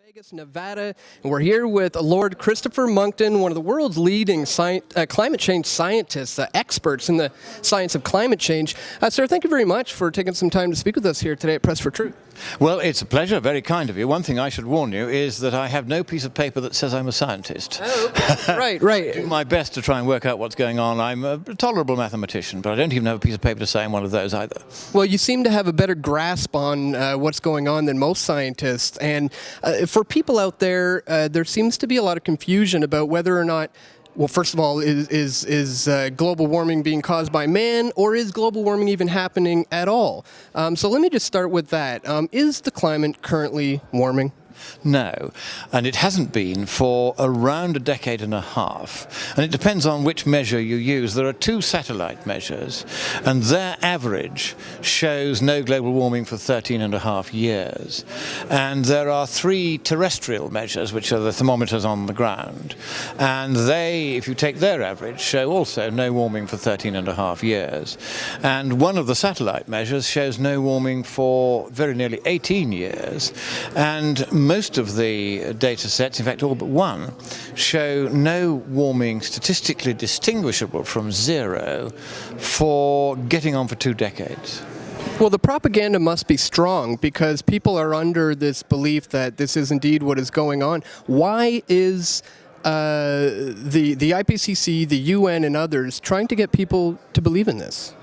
Vegas, Nevada, and we're here with Lord Christopher Monckton, one of the world's leading climate change scientists, experts in the science of climate change. Sir, thank you very much for taking some time to speak with us here today at Press for Truth. Well, it's a pleasure, very kind of you. One thing I should warn you is that I have no piece of paper that says I'm a scientist. Oh, okay. Right. I do my best to try and work out what's going on. I'm a tolerable mathematician, but I don't even have a piece of paper to say I'm one of those either. Well, you seem to have a better grasp on what's going on than most scientists. And for people out there, there seems to be a lot of confusion about whether or not, well, first of all, is global warming being caused by man, or is global warming even happening at all? So let me just start with that. Is the climate currently warming? No, and it hasn't been for around a decade and a half, and it depends on which measure you use. There are two satellite measures, and their average shows no global warming for 13 and a half years, and there are three terrestrial measures, which are the thermometers on the ground, and they, if you take their average, show also no warming for 13 and a half years, and one of the satellite measures shows no warming for very nearly 18 years, and most of the data sets, in fact all but one, show no warming statistically distinguishable from zero for getting on for 2 decades. Well, the propaganda must be strong because people are under this belief that this is indeed what is going on. Why is the IPCC, the UN, and others trying to get people to believe in this?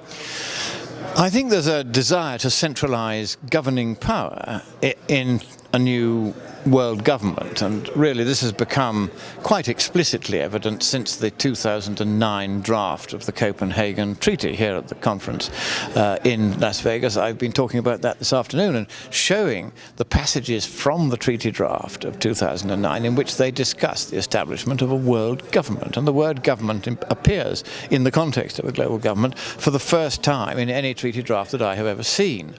I think there's a desire to centralize governing power in a new world government, and really this has become quite explicitly evident since the 2009 draft of the Copenhagen Treaty here at the conference in Las Vegas. I've been talking about that this afternoon and showing the passages from the treaty draft of 2009 in which they discuss the establishment of a world government, and the word government appears in the context of a global government for the first time in any treaty draft that I have ever seen.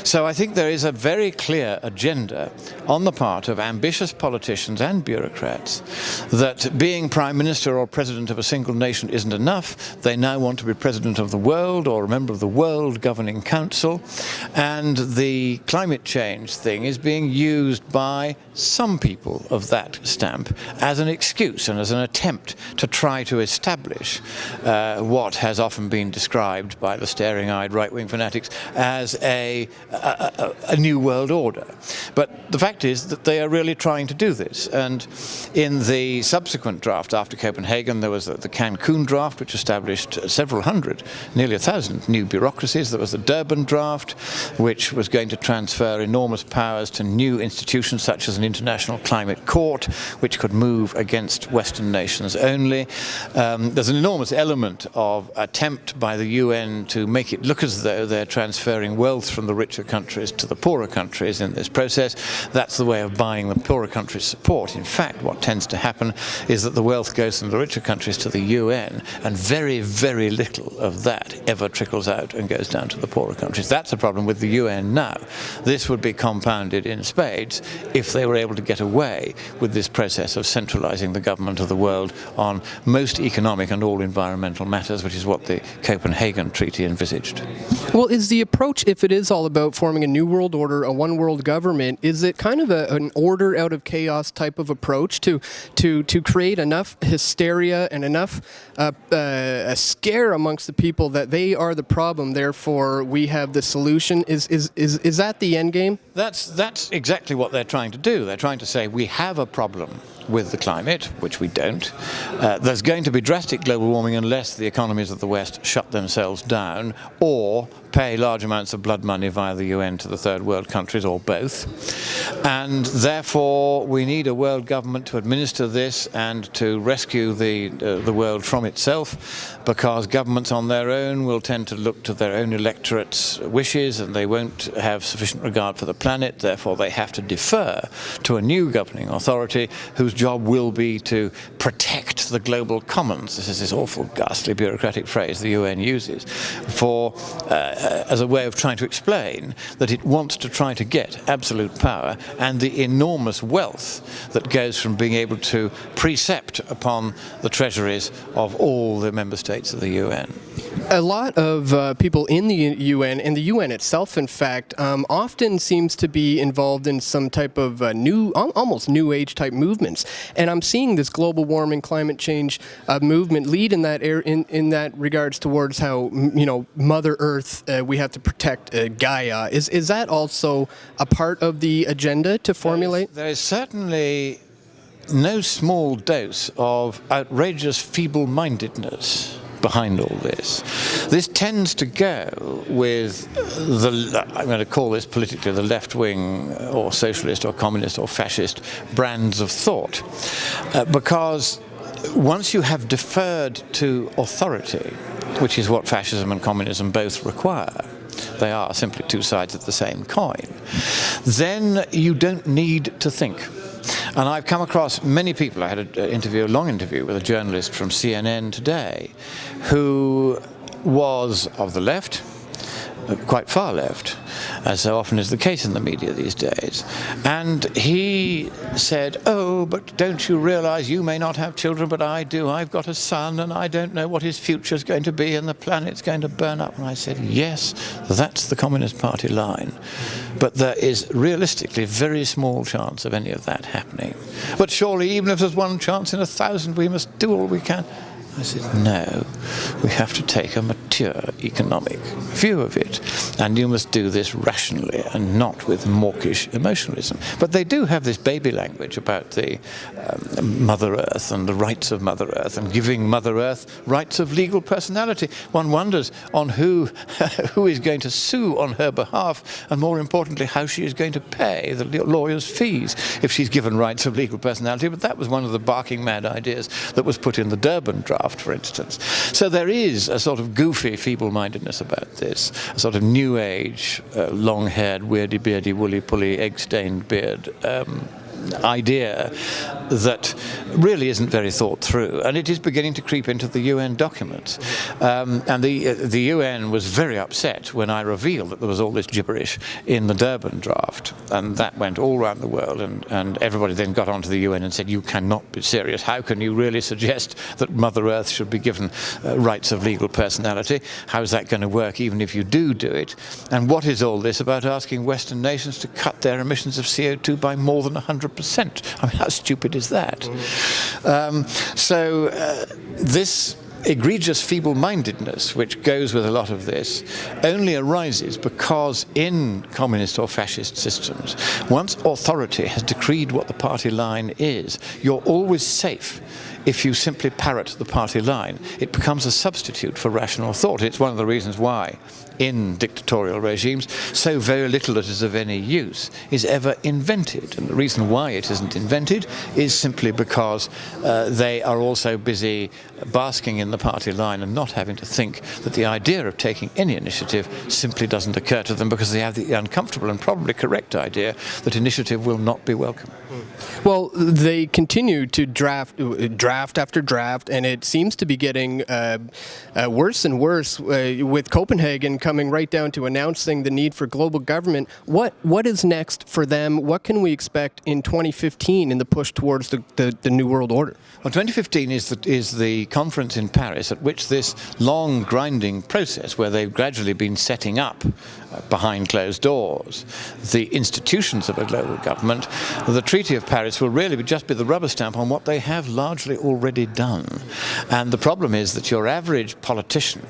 So I think there is a very clear agenda on the part of ambitious politicians and bureaucrats that being Prime Minister or President of a single nation isn't enough. They now want to be President of the world or a member of the World Governing Council, and the climate change thing is being used by some people of that stamp as an excuse and as an attempt to try to establish what has often been described by the staring-eyed right-wing fanatics as a new world order. But the fact is that they are really trying to do this, and in the subsequent draft after Copenhagen there was the Cancun draft, which established several hundred, nearly 1,000 new bureaucracies. There was the Durban draft, which was going to transfer enormous powers to new institutions such as an international climate court, which could move against Western nations only. There's an enormous element of attempt by the UN to make it look as though they're transferring wealth from the richer countries to the poorer countries in this process. That's the way of buying the poorer countries' support. In fact, what tends to happen is that the wealth goes from the richer countries to the UN, and very, very little of that ever trickles out and goes down to the poorer countries. That's a problem with the UN now. This would be compounded in spades if they were able to get away with this process of centralizing the government of the world on most economic and all environmental matters, which is what the Copenhagen Treaty envisaged. Well, is the approach, if it is all about forming a new world order, a one world government, is it kind of an order out of chaos type of approach to create enough hysteria and enough a scare amongst the people that they are the problem, therefore we have the solution? Is that the end game? That's exactly what they're trying to do. They're trying to say we have a problem with the climate, which we don't. There's going to be drastic global warming unless the economies of the West shut themselves down or pay large amounts of blood money via the UN to the third world countries, or both. And therefore we need a world government to administer this and to rescue the world from itself, because governments on their own will tend to look to their own electorate's wishes and they won't have sufficient regard for the planet. Therefore they have to defer to a new governing authority whose job will be to protect the global commons. This is this awful, ghastly bureaucratic phrase the UN uses as a way of trying to explain that it wants to try to get absolute power and the enormous wealth that goes from being able to precept upon the treasuries of all the member states of the UN. A lot of people in the UN, and the UN itself, in fact, often seems to be involved in some type of almost new age type movements. And I'm seeing this global warming, climate change movement lead in that in that regards towards how Mother Earth, we have to protect Gaia. Is that also a part of the agenda to formulate? There is certainly no small dose of outrageous feeble-mindedness behind all this. This tends to go with I'm going to call this politically the left-wing or socialist or communist or fascist brands of thought, because once you have deferred to authority, which is what fascism and communism both require, they are simply two sides of the same coin, then you don't need to think. And I've come across many people. I had a long interview with a journalist from CNN today who was of the left, quite far left, as so often is the case in the media these days. And he said, "Oh, but don't you realize you may not have children, but I do. I've got a son, and I don't know what his future is going to be, and the planet's going to burn up." And I said, yes, that's the Communist Party line. But there is realistically very small chance of any of that happening. But surely, even if there's one chance in 1,000, we must do all we can. I said, no, we have to take a mature economic view of it, and you must do this rationally and not with mawkish emotionalism. But they do have this baby language about the Mother Earth and the rights of Mother Earth and giving Mother Earth rights of legal personality. One wonders on who is going to sue on her behalf, and more importantly, how she is going to pay the lawyer's fees if she's given rights of legal personality. But that was one of the barking mad ideas that was put in the Durban draft, for instance. So there is a sort of goofy feeble-mindedness about this, a sort of new age, long-haired, weirdy-beardy, woolly-pully, egg-stained beard idea that really isn't very thought through, and it is beginning to creep into the UN documents. And the UN was very upset when I revealed that there was all this gibberish in the Durban draft, and that went all around the world, and everybody then got onto the UN and said, you cannot be serious. How can you really suggest that Mother Earth should be given rights of legal personality? How is that going to work even if you do it? And what is all this about asking Western nations to cut their emissions of CO2 by more than 100%? I mean, how stupid is that? This egregious feeble-mindedness, which goes with a lot of this, only arises because in communist or fascist systems, once authority has decreed what the party line is, you're always safe if you simply parrot the party line. It becomes a substitute for rational thought. It's one of the reasons why in dictatorial regimes so very little that is of any use is ever invented. And the reason why it isn't invented is simply because they are also busy basking in the party line and not having to think that the idea of taking any initiative simply doesn't occur to them, because they have the uncomfortable and probably correct idea that initiative will not be welcome. Well, they continue to draft after draft, and it seems to be getting worse and worse, with Copenhagen coming right down to announcing the need for global government. What is next for them? What can we expect in 2015 in the push towards the New World Order? Well, 2015 is the conference in Paris at which this long grinding process, where they've gradually been setting up behind closed doors the institutions of a global government, the Treaty of Paris will really just be the rubber stamp on what they have largely already done. And the problem is that your average politician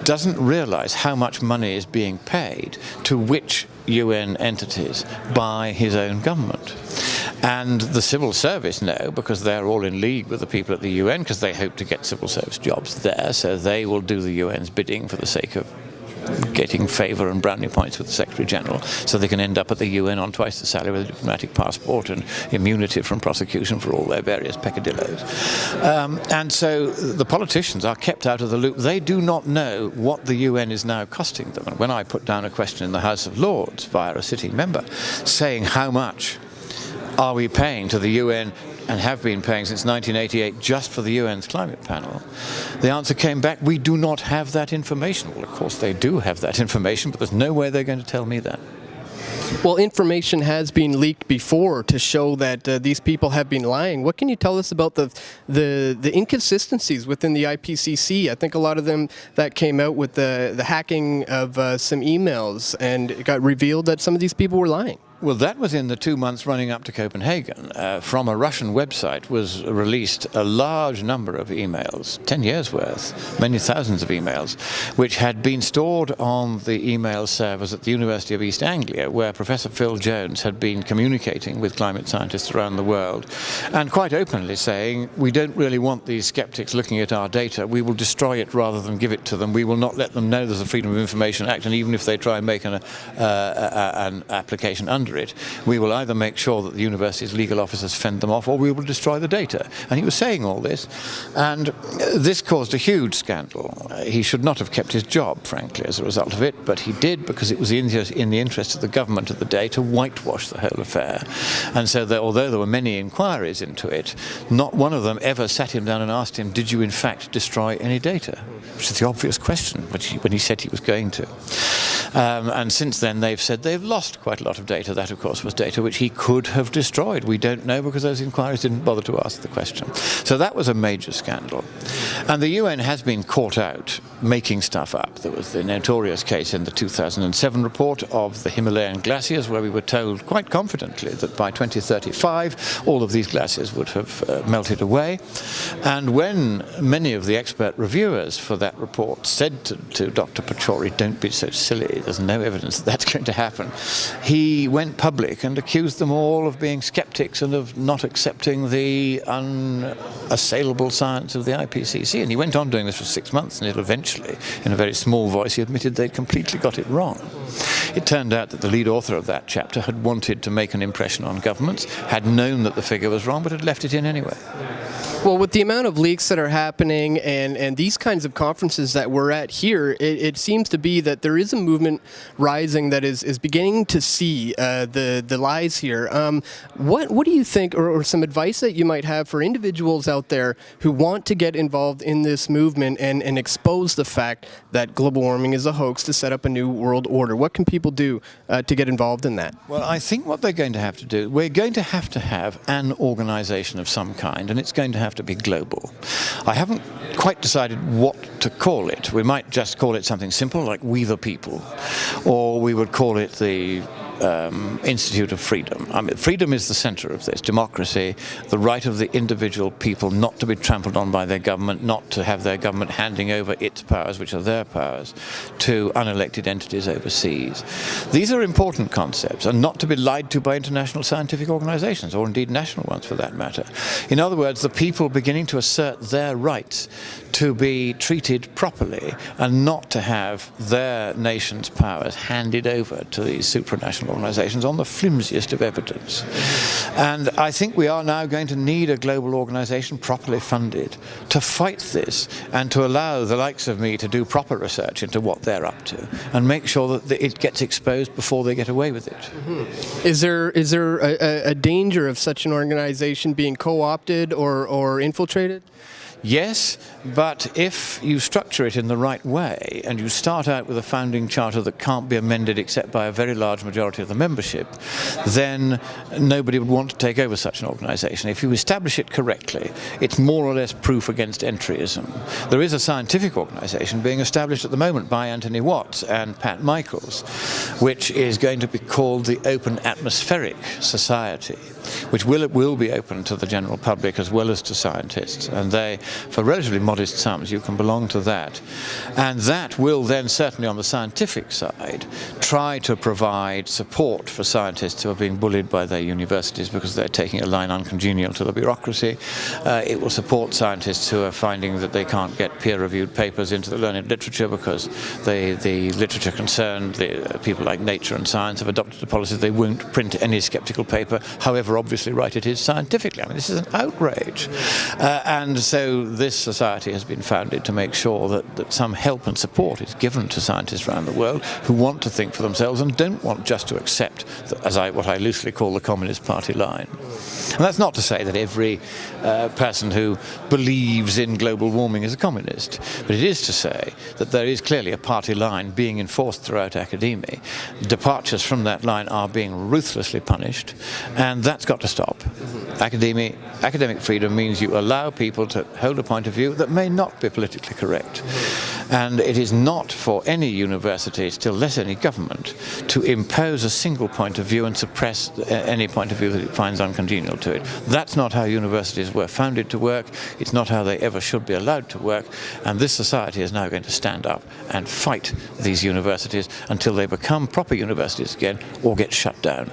doesn't realize how much money is being paid to which UN entities by his own government. And the civil service know, because they're all in league with the people at the UN, because they hope to get civil service jobs there, so they will do the UN's bidding for the sake of getting favour and brownie points with the Secretary General, so they can end up at the UN on twice the salary with a diplomatic passport and immunity from prosecution for all their various peccadillos. And so the politicians are kept out of the loop. They do not know what the UN is now costing them. And when I put down a question in the House of Lords via a sitting member saying how much are we paying to the UN, and have been paying since 1988 just for the UN's climate panel, the answer came back, we do not have that information. Well, of course they do have that information, but there's no way they're going to tell me that. Well, information has been leaked before to show that these people have been lying. What can you tell us about the inconsistencies within the IPCC? I think a lot of them that came out with the hacking of some emails, and it got revealed that some of these people were lying. Well, that was in the 2 months running up to Copenhagen. From a Russian website was released a large number of emails, 10 years worth, many thousands of emails, which had been stored on the email servers at the University of East Anglia, where Professor Phil Jones had been communicating with climate scientists around the world, and quite openly saying, we don't really want these skeptics looking at our data. We will destroy it rather than give it to them. We will not let them know there's a Freedom of Information Act, and even if they try and make an application under it, we will either make sure that the university's legal officers fend them off, or we will destroy the data. And he was saying all this, and this caused a huge scandal. He should not have kept his job, frankly, as a result of it, but he did, because it was in the interest of the government of the day to whitewash the whole affair. And so although there were many inquiries into it, not one of them ever sat him down and asked him, did you in fact destroy any data? Which is the obvious question when he said he was going to. And since then they've said they've lost quite a lot of data. That, of course, was data which he could have destroyed. We don't know, because those inquiries didn't bother to ask the question. So that was a major scandal. And the UN has been caught out making stuff up. There was the notorious case in the 2007 report of the Himalayan glaciers, where we were told quite confidently that by 2035 all of these glaciers would have melted away. And when many of the expert reviewers for that report said to Dr. Pachauri, don't be so silly, there's no evidence that that's going to happen, he went public and accused them all of being skeptics and of not accepting the unassailable science of the IPCC. And he went on doing this for 6 months, until eventually, in a very small voice, he admitted they'd completely got it wrong. It turned out that the lead author of that chapter had wanted to make an impression on governments, had known that the figure was wrong, but had left it in anyway. Well, with the amount of leaks that are happening and these kinds of conferences that we're at here, it seems to be that there is a movement rising that is beginning to see the lies here. What do you think, or some advice that you might have for individuals out there who want to get involved in this movement and expose the fact that global warming is a hoax to set up a new world order? What can people do to get involved in that? Well, I think what they're going to have to do, we're going to have an organization of some kind, and it's going to have to be global. I haven't quite decided what to call it. We might just call it something simple like We the People, or we would call it the Institute of Freedom. I mean, freedom is the center of this. Democracy, the right of the individual people not to be trampled on by their government, not to have their government handing over its powers, which are their powers, to unelected entities overseas. These are important concepts, and not to be lied to by international scientific organizations, or indeed national ones for that matter. In other words, the people beginning to assert their rights to be treated properly and not to have their nation's powers handed over to these supranational organizations on the flimsiest of evidence. And I think we are now going to need a global organization properly funded to fight this, and to allow the likes of me to do proper research into what they're up to and make sure that it gets exposed before they get away with it. Mm-hmm. Is there a danger of such an organization being co-opted or infiltrated? Yes, but if you structure it in the right way and you start out with a founding charter that can't be amended except by a very large majority of the membership, then nobody would want to take over such an organization. If you establish it correctly, it's more or less proof against entryism. There is a scientific organization being established at the moment by Anthony Watts and Pat Michaels, which is going to be called the Open Atmospheric Society, which will be open to the general public as well as to scientists. And they, for relatively modest sums, you can belong to that. And that will then, certainly on the scientific side, try to provide support for scientists who are being bullied by their universities because they're taking a line uncongenial to the bureaucracy. It will support scientists who are finding that they can't get peer-reviewed papers into the learned literature because the literature concerned, the people like Nature and Science, have adopted a policy they won't print any skeptical paper, however however obviously right it is scientifically. I mean, this is an outrage. And so this society has been founded to make sure that some help and support is given to scientists around the world who want to think for themselves and don't want just to accept, what I loosely call the Communist Party line. And that's not to say that every person who believes in global warming is a communist, but it is to say that there is clearly a party line being enforced throughout academia. Departures from that line are being ruthlessly punished, and that's got to stop. Academic freedom means you allow people to hold a point of view that may not be politically correct. And it is not for any university, still less any government, to impose a single point of view and suppress any point of view that it finds uncongenial to it. That's not how universities were founded to work. It's not how they ever should be allowed to work. And this society is now going to stand up and fight these universities until they become proper universities again or get shut down.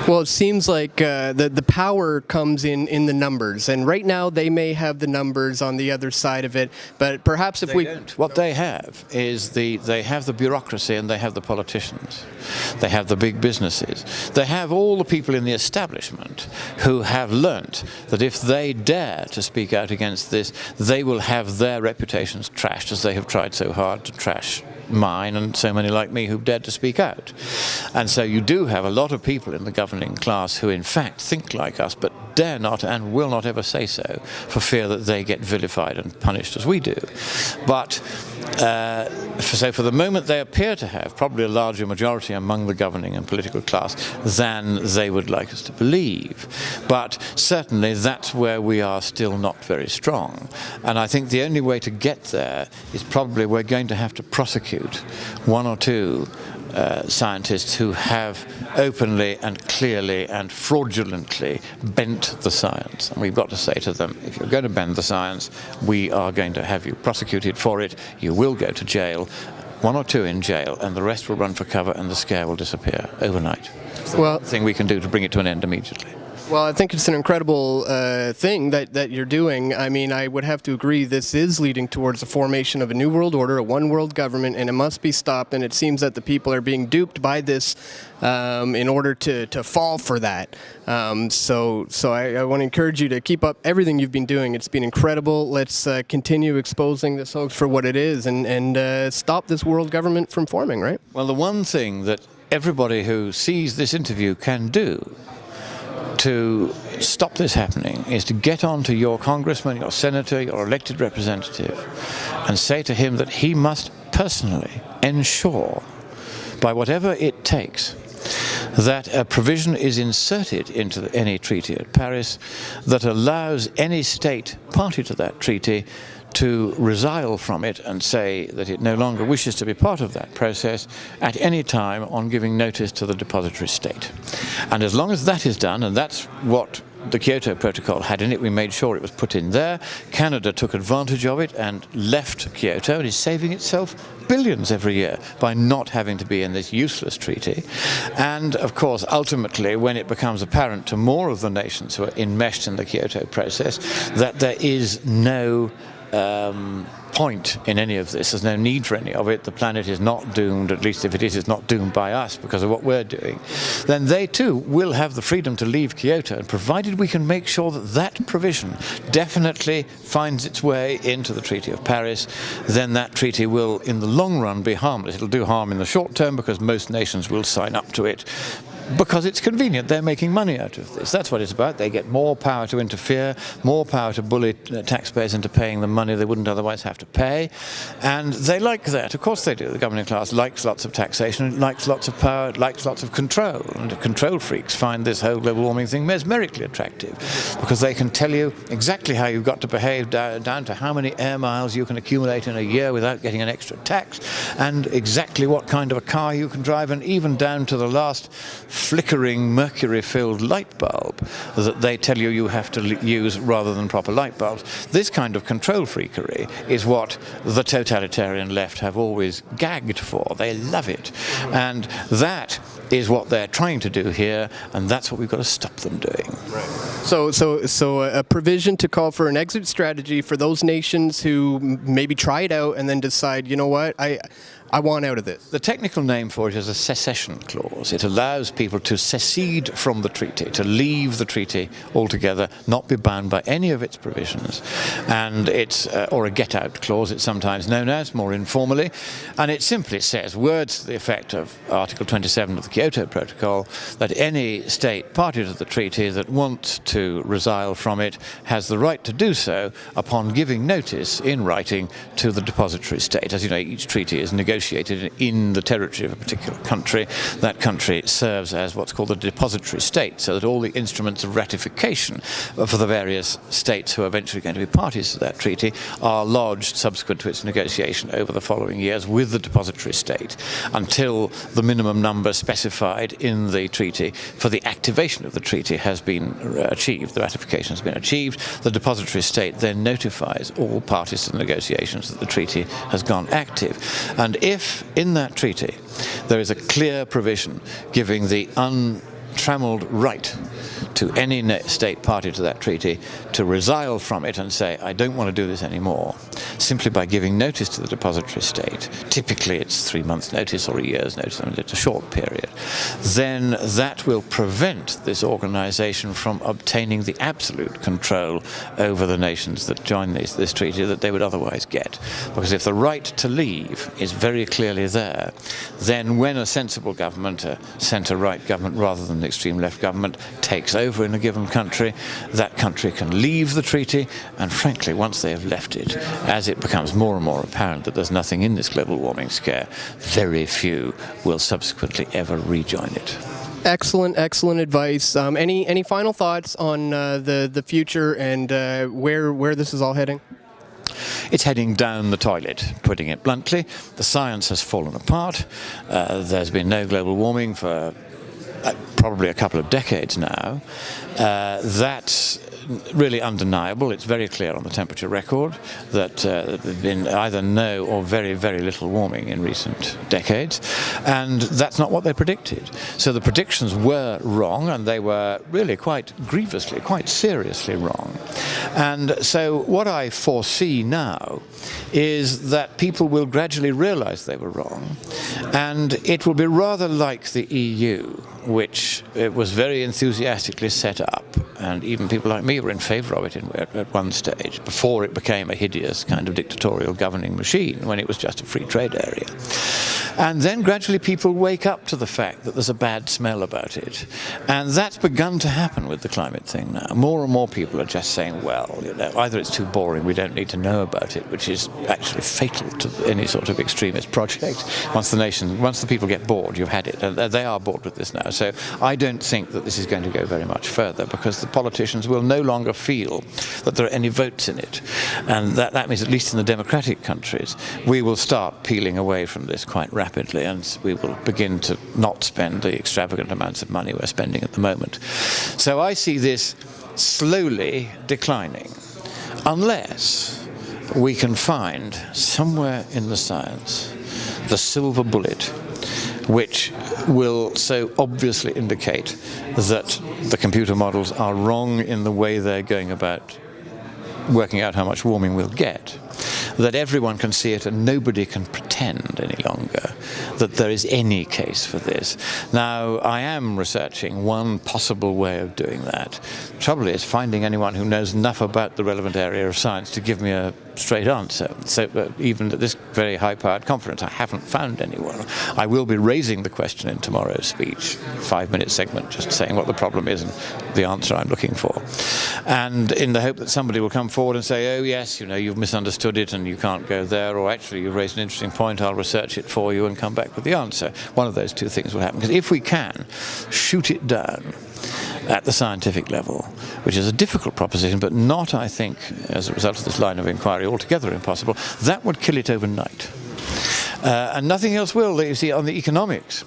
Well, it seems like the power comes in the numbers, and right now they may have the numbers on the other side of it, but perhaps if they don't. What they have is they have the bureaucracy and they have the politicians. They have the big businesses. They have all the people in the establishment who have learnt that if they dare to speak out against this, they will have their reputations trashed, as they have tried so hard to trash mine and so many like me who've dared to speak out. And so you do have a lot of people in the governing class who in fact think like us but dare not and will not ever say so for fear that they get vilified and punished as we do. But so for the moment they appear to have probably a larger majority among the governing and political class than they would like us to believe. But certainly that's where we are still not very strong. And I think the only way to get there is probably we're going to have to prosecute one or two scientists who have openly and clearly and fraudulently bent the science. And we've got to say to them, if you're going to bend the science, we are going to have you prosecuted for it. You will go to jail, one or two in jail, and the rest will run for cover and the scare will disappear overnight. It's the one thing we can do to bring it to an end immediately. Well, I think it's an incredible thing that you're doing. I mean, I would have to agree this is leading towards the formation of a new world order, a one world government, and it must be stopped. And it seems that the people are being duped by this in order to fall for that. So I want to encourage you to keep up everything you've been doing. It's been incredible. Let's continue exposing this hoax for what it is and stop this world government from forming, right? Well, the one thing that everybody who sees this interview can do to stop this happening is to get on to your congressman, your senator, your elected representative and say to him that he must personally ensure, by whatever it takes, that a provision is inserted into any treaty at Paris that allows any state party to that treaty to resile from it and say that it no longer wishes to be part of that process at any time on giving notice to the depository state. And as long as that is done, and that's what the Kyoto Protocol had in it, we made sure it was put in there. Canada took advantage of it and left Kyoto and is saving itself billions every year by not having to be in this useless treaty. And of course, ultimately, when it becomes apparent to more of the nations who are enmeshed in the Kyoto process that there is no point in any of this, there's no need for any of it, the planet is not doomed, at least if it is, it's not doomed by us because of what we're doing, then they too will have the freedom to leave Kyoto, and provided we can make sure that that provision definitely finds its way into the Treaty of Paris, then that treaty will in the long run be harmless. It'll do harm in the short term because most nations will sign up to it because it's convenient. They're making money out of this. That's what it's about. They get more power to interfere, more power to bully taxpayers into paying the money they wouldn't otherwise have to pay. And they like that. Of course they do. The governing class likes lots of taxation, it likes lots of power, it likes lots of control. And control freaks find this whole global warming thing mesmerically attractive because they can tell you exactly how you've got to behave down to how many air miles you can accumulate in a year without getting an extra tax, and exactly what kind of a car you can drive, and even down to the last flickering mercury-filled light bulb that they tell you you have to use rather than proper light bulbs. This kind of control freakery is what the totalitarian left have always gagged for. They love it. And that is what they're trying to do here, and that's what we've got to stop them doing. So a provision to call for an exit strategy for those nations who maybe try it out and then decide, you know what, I want out of this? The technical name for it is a secession clause. It allows people to secede from the treaty, to leave the treaty altogether, not be bound by any of its provisions. And it's, or a get-out clause, it's sometimes known as, more informally. And it simply says, words to the effect of Article 27 of the Kyoto Protocol, that any state party to the treaty that wants to resile from it has the right to do so upon giving notice in writing to the depository state. As you know, each treaty is negotiated in the territory of a particular country. That country serves as what's called the depository state, so that all the instruments of ratification for the various states who are eventually going to be parties to that treaty are lodged subsequent to its negotiation over the following years with the depository state until the minimum number specified in the treaty for the activation of the treaty has been achieved, the ratification has been achieved. The depository state then notifies all parties to the negotiations that the treaty has gone active. And if in that treaty there is a clear provision giving the untrammeled right to any state party to that treaty to resile from it and say, I don't want to do this anymore, simply by giving notice to the depository state, typically it's 3 months' notice or a year's notice, I mean, it's a short period, then that will prevent this organization from obtaining the absolute control over the nations that join this treaty that they would otherwise get. Because if the right to leave is very clearly there, then when a sensible government, a centre-right government rather than an extreme-left government, takes over in a given country, that country can leave the treaty, and frankly, once they have left it, as it becomes more and more apparent that there's nothing in this global warming scare, very few will subsequently ever rejoin it. Excellent advice. Any final thoughts on the future and where this is all heading? It's heading down the toilet, putting it bluntly. The science has fallen apart. There's been no global warming for probably a couple of decades now. That's really undeniable. It's very clear on the temperature record that there's been either no or very, very little warming in recent decades, and that's not what they predicted. So the predictions were wrong, and they were really quite grievously, quite seriously wrong. And so what I foresee now is that people will gradually realize they were wrong, and it will be rather like the EU, which was very enthusiastically set up, and even people like me were in favour of it at one stage, before it became a hideous kind of dictatorial governing machine, when it was just a free trade area. And then gradually people wake up to the fact that there's a bad smell about it. And that's begun to happen with the climate thing now. More and more people are just saying, well, you know, either it's too boring, we don't need to know about it, which is actually fatal to any sort of extremist project. Once the people get bored, you've had it. And they are bored with this now. So I don't think that this is going to go very much further, because the politicians will no longer feel that there are any votes in it. And that means, at least in the democratic countries, we will start peeling away from this quite rapidly, and we will begin to not spend the extravagant amounts of money we're spending at the moment. So I see this slowly declining, unless we can find somewhere in the science the silver bullet, which will so obviously indicate that the computer models are wrong in the way they're going about working out how much warming we'll get, that everyone can see it and nobody can pretend any longer that there is any case for this. Now, I am researching one possible way of doing that. The trouble is finding anyone who knows enough about the relevant area of science to give me a straight answer. So even at this very high-powered conference, I haven't found anyone. I will be raising the question in tomorrow's speech, 5-minute segment, just saying what the problem is and the answer I'm looking for. And in the hope that somebody will come forward and say, oh yes, you know, you've misunderstood it and you can't go there, or actually you've raised an interesting point, I'll research it for you and come back with the answer. One of those two things will happen. Because if we can shoot it down at the scientific level, which is a difficult proposition, but not, I think, as a result of this line of inquiry, altogether impossible, that would kill it overnight. And nothing else will. You see, on the economics,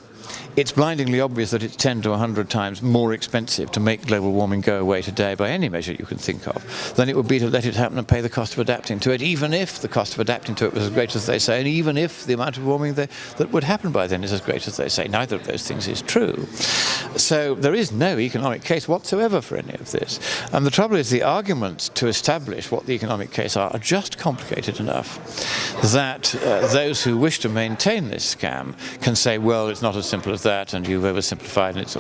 it's blindingly obvious that it's 10 to 100 times more expensive to make global warming go away today by any measure you can think of than it would be to let it happen and pay the cost of adapting to it, even if the cost of adapting to it was as great as they say, and even if the amount of warming that would happen by then is as great as they say. Neither of those things is true. So there is no economic case whatsoever for any of this. And the trouble is the arguments to establish what the economic case are just complicated enough that those who wish to maintain this scam can say, well, it's not as simple as that, and you've oversimplified, and it's,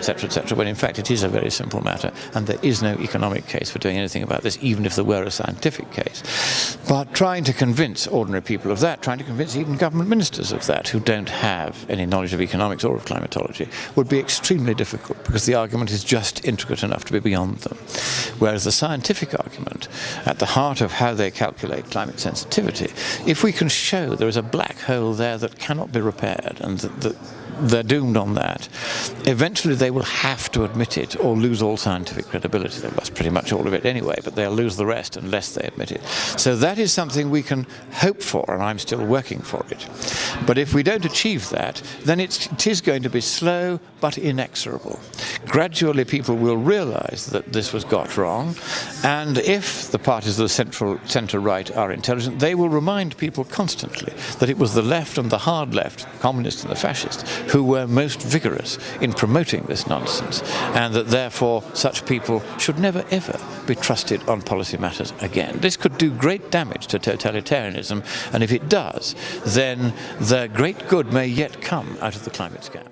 etc., when in fact it is a very simple matter, and there is no economic case for doing anything about this, even if there were a scientific case. But trying to convince ordinary people of that, trying to convince even government ministers of that, who don't have any knowledge of economics or of climatology, would be extremely difficult, because the argument is just intricate enough to be beyond them. Whereas the scientific argument, at the heart of how they calculate climate sensitivity, if we can show there is a black hole there that cannot be repaired, and that they're doomed on that, eventually they will have to admit it or lose all scientific credibility. They lost pretty much all of it anyway, but they'll lose the rest unless they admit it. So that is something we can hope for, and I'm still working for it. But if we don't achieve that, then it is going to be slow but inexorable. Gradually people will realize that this was got wrong, and if the parties of the centre-right are intelligent, they will remind people constantly that it was the left and the hard left, communists and the fascists, who were most vigorous in promoting this nonsense, and that therefore such people should never ever be trusted on policy matters again. This could do great damage to totalitarianism, and if it does, then the great good may yet come out of the climate scam.